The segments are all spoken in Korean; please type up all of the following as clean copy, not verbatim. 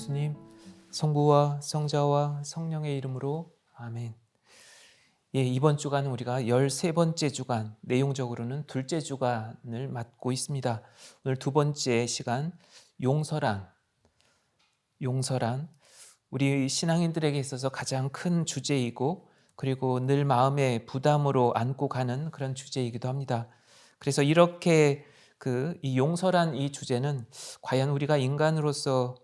예수님, 성부와 성자와 성령의 이름으로 아멘. 이번 주간은 우리가 13번째 주간, 내용적으로는 둘째 주간을 맞고 있습니다. 오늘 두 번째 시간, 용서란, 우리 신앙인들에게 있어서 가장 큰 주제이고, 그리고 늘 마음의 부담으로 안고 가는 그런 주제이기도 합니다. 그래서 이렇게 이 용서란 이 주제는 과연 우리가 인간으로서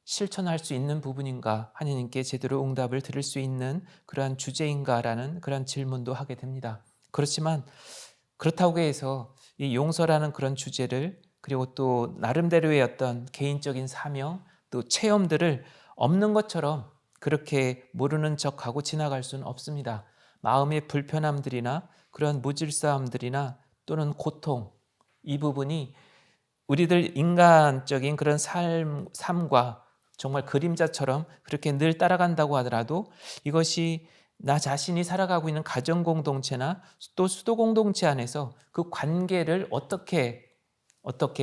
실천할 수 있는 부분인가, 하나님께 제대로 응답을 들을 수 있는 그러한 주제인가라는 그런 질문도 하게 됩니다. 그렇지만 그렇다고 해서 이 용서라는 그런 주제를, 그리고 또 나름대로의 어떤 개인적인 사명, 또 체험들을 없는 것처럼 그렇게 모르는 척하고 지나갈 수는 없습니다. 마음의 불편함들이나 그런 무질서함들이나 또는 고통, 이 부분이 우리들 인간적인 그런 삶과 정말 그림자처럼 그렇게 늘 따라간다고 하더라도, 이것이 나 자신이 살아가고 있는 가정 공동체나 또 수도 공동체 안에서 그 관계를 어떻게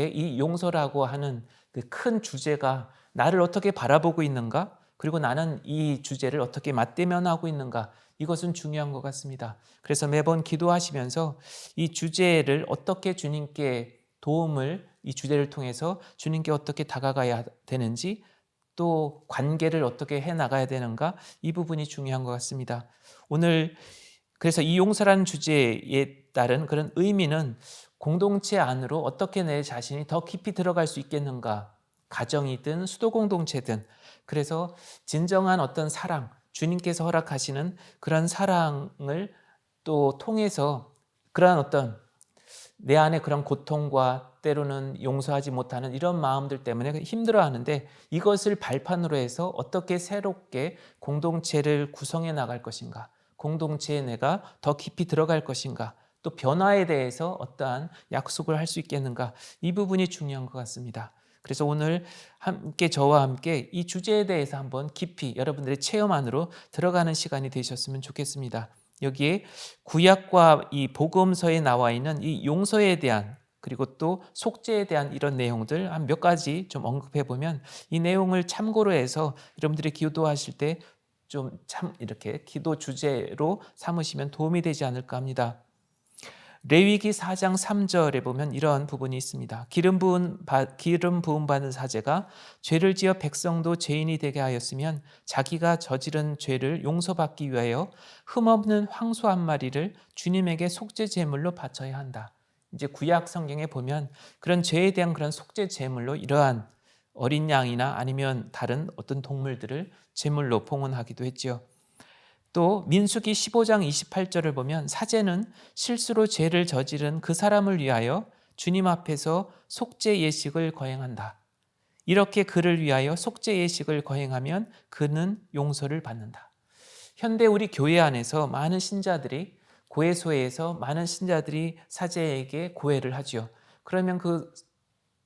이 용서라고 하는 그 큰 주제가 나를 어떻게 바라보고 있는가, 그리고 나는 이 주제를 어떻게 맞대면하고 있는가, 이것은 중요한 것 같습니다. 그래서 매번 기도하시면서 이 주제를 어떻게 주님께 도움을, 이 주제를 통해서 주님께 어떻게 다가가야 되는지, 또 관계를 어떻게 해나가야 되는가, 이 부분이 중요한 것 같습니다. 오늘 그래서 이 용서라는 주제에 따른 그런 의미는 공동체 안으로 어떻게 내 자신이 더 깊이 들어갈 수 있겠는가, 가정이든 수도 공동체든. 그래서 진정한 어떤 사랑, 주님께서 허락하시는 그런 사랑을 또 통해서 그러한 어떤 내 안에 그런 고통과 때로는 용서하지 못하는 이런 마음들 때문에 힘들어하는데, 이것을 발판으로 해서 어떻게 새롭게 공동체를 구성해 나갈 것인가, 공동체에 내가 더 깊이 들어갈 것인가, 또 변화에 대해서 어떠한 약속을 할 수 있겠는가, 이 부분이 중요한 것 같습니다. 그래서 오늘 함께 저와 함께 이 주제에 대해서 한번 깊이 여러분들의 체험 안으로 들어가는 시간이 되셨으면 좋겠습니다. 여기에 구약과 이 복음서에 나와 있는 이 용서에 대한, 그리고 또 속죄에 대한 이런 내용들 한 몇 가지 좀 언급해 보면, 이 내용을 참고로 해서 여러분들이 기도하실 때 좀 참 이렇게 기도 주제로 삼으시면 도움이 되지 않을까 합니다. 레위기 4장 3절에 보면 이런 부분이 있습니다. 기름 부음 받은 사제가 죄를 지어 백성도 죄인이 되게 하였으면 자기가 저지른 죄를 용서받기 위하여 흠없는 황소 한 마리를 주님에게 속죄 제물로 바쳐야 한다. 이제 구약 성경에 보면 그런 죄에 대한 그런 속죄 제물로 이러한 어린 양이나 아니면 다른 어떤 동물들을 제물로 봉헌하기도 했지요. 또 민수기 15장 28절을 보면 사제는 실수로 죄를 저지른 그 사람을 위하여 주님 앞에서 속죄 예식을 거행한다. 이렇게 그를 위하여 속죄 예식을 거행하면 그는 용서를 받는다. 현대 우리 교회 안에서 많은 신자들이, 고해소에서 많은 신자들이 사제에게 고해를 하지요. 그러면 그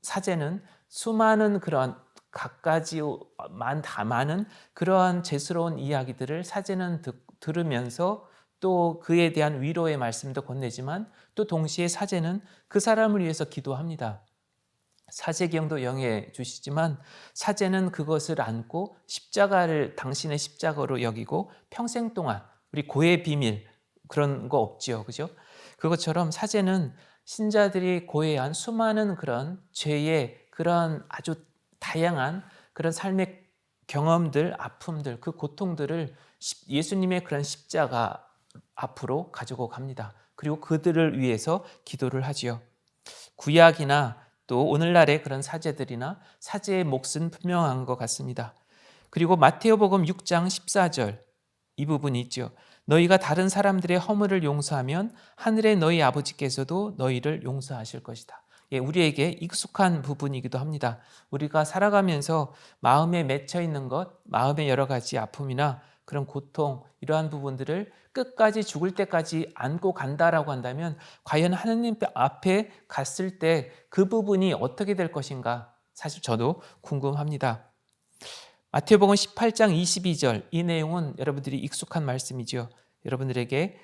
사제는 수많은 그런 갖가지 많은 그러한 죄스러운 이야기들을 사제는 들으면서 또 그에 대한 위로의 말씀도 건네지만, 또 동시에 사제는 그 사람을 위해서 기도합니다. 사제경도 영해 주시지만 사제는 그것을 안고 십자가를 당신의 십자가로 여기고 평생 동안, 우리 고해 비밀 그런 거 없지요, 그죠? 그것처럼 사제는 신자들이 고해한 수많은 그런 죄의 그런 아주 다양한 그런 삶의 경험들, 아픔들, 그 고통들을 예수님의 그런 십자가 앞으로 가지고 갑니다. 그리고 그들을 위해서 기도를 하지요. 구약이나 또 오늘날의 그런 사제들이나 사제의 몫은 분명한 것 같습니다. 그리고 마태오복음 6장 14절 이 부분이 있죠. 너희가 다른 사람들의 허물을 용서하면 하늘의 너희 아버지께서도 너희를 용서하실 것이다. 우리에게 익숙한 부분이기도 합니다. 우리가 살아가면서 마음에 맺혀 있는 것, 마음의 여러 가지 아픔이나 그런 고통, 이러한 부분들을 끝까지 죽을 때까지 안고 간다라고 한다면 과연 하느님 앞에 갔을 때 그 부분이 어떻게 될 것인가, 사실 저도 궁금합니다. 마태복음 18장 22절 이 내용은 여러분들이 익숙한 말씀이죠. 여러분들에게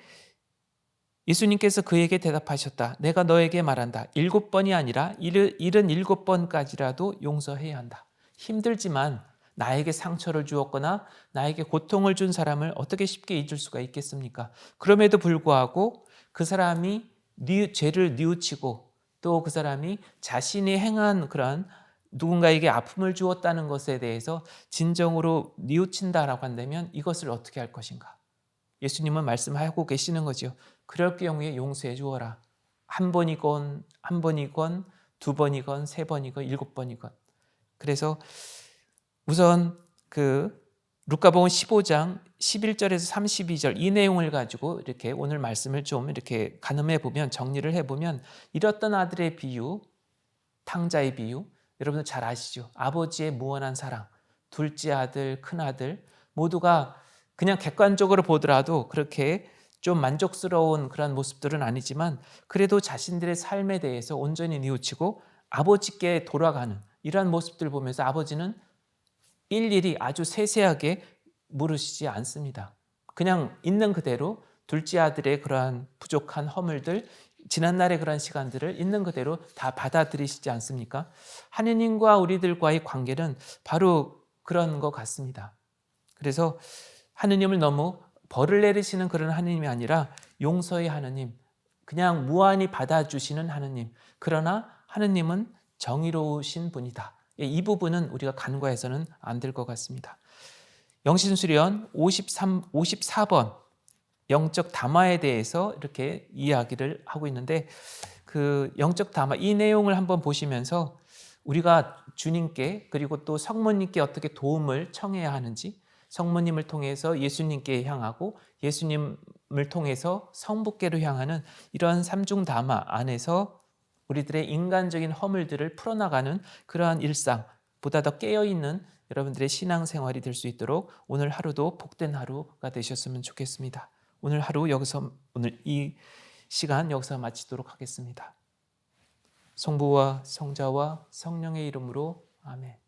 예수님께서 그에게 대답하셨다. 내가 너에게 말한다. 7번이 아니라 77번까지라도 용서해야 한다. 힘들지만 나에게 상처를 주었거나 나에게 고통을 준 사람을 어떻게 쉽게 잊을 수가 있겠습니까? 그럼에도 불구하고 그 사람이 죄를 뉘우치고 또 그 사람이 자신이 행한 그런 누군가에게 아픔을 주었다는 것에 대해서 진정으로 뉘우친다라고 한다면 이것을 어떻게 할 것인가? 예수님은 말씀하고 계시는 거죠. 그럴 경우에 용서해 주어라. 한 번이건 두 번이건 세 번이건 일곱 번이건. 그래서 우선 그 루카복음 15장 11절에서 32절 이 내용을 가지고 이렇게 오늘 말씀을 좀 이렇게 가늠해 보면, 정리를 해 보면, 잃었던 아들의 비유, 탕자의 비유, 여러분들 잘 아시죠? 아버지의 무한한 사랑, 둘째 아들, 큰 아들 모두가 그냥 객관적으로 보더라도 그렇게 좀 만족스러운 그런 모습들은 아니지만 그래도 자신들의 삶에 대해서 온전히 뉘우치고 아버지께 돌아가는 이러한 모습들 보면서 아버지는 일일이 아주 세세하게 물으시지 않습니다. 그냥 있는 그대로 둘째 아들의 그러한 부족한 허물들, 지난날의 그런 시간들을 있는 그대로 다 받아들이시지 않습니까? 하느님과 우리들과의 관계는 바로 그런 것 같습니다. 그래서 하느님을 너무 벌을 내리시는 그런 하느님이 아니라 용서의 하느님, 그냥 무한히 받아주시는 하느님, 그러나 하느님은 정의로우신 분이다. 이 부분은 우리가 간과해서는 안 될 것 같습니다. 영신수련 54번 영적 담화에 대해서 이렇게 이야기를 하고 있는데, 그 영적 담화 이 내용을 한번 보시면서 우리가 주님께 그리고 또 성모님께 어떻게 도움을 청해야 하는지, 성모님을 통해서 예수님께 향하고 예수님을 통해서 성부께로 향하는 이러한 삼중 담화 안에서 우리들의 인간적인 허물들을 풀어나가는 그러한 일상, 보다 더 깨어있는 여러분들의 신앙생활이 될 수 있도록 오늘 하루도 복된 하루가 되셨으면 좋겠습니다. 오늘 이 시간 여기서 마치도록 하겠습니다. 성부와 성자와 성령의 이름으로 아멘.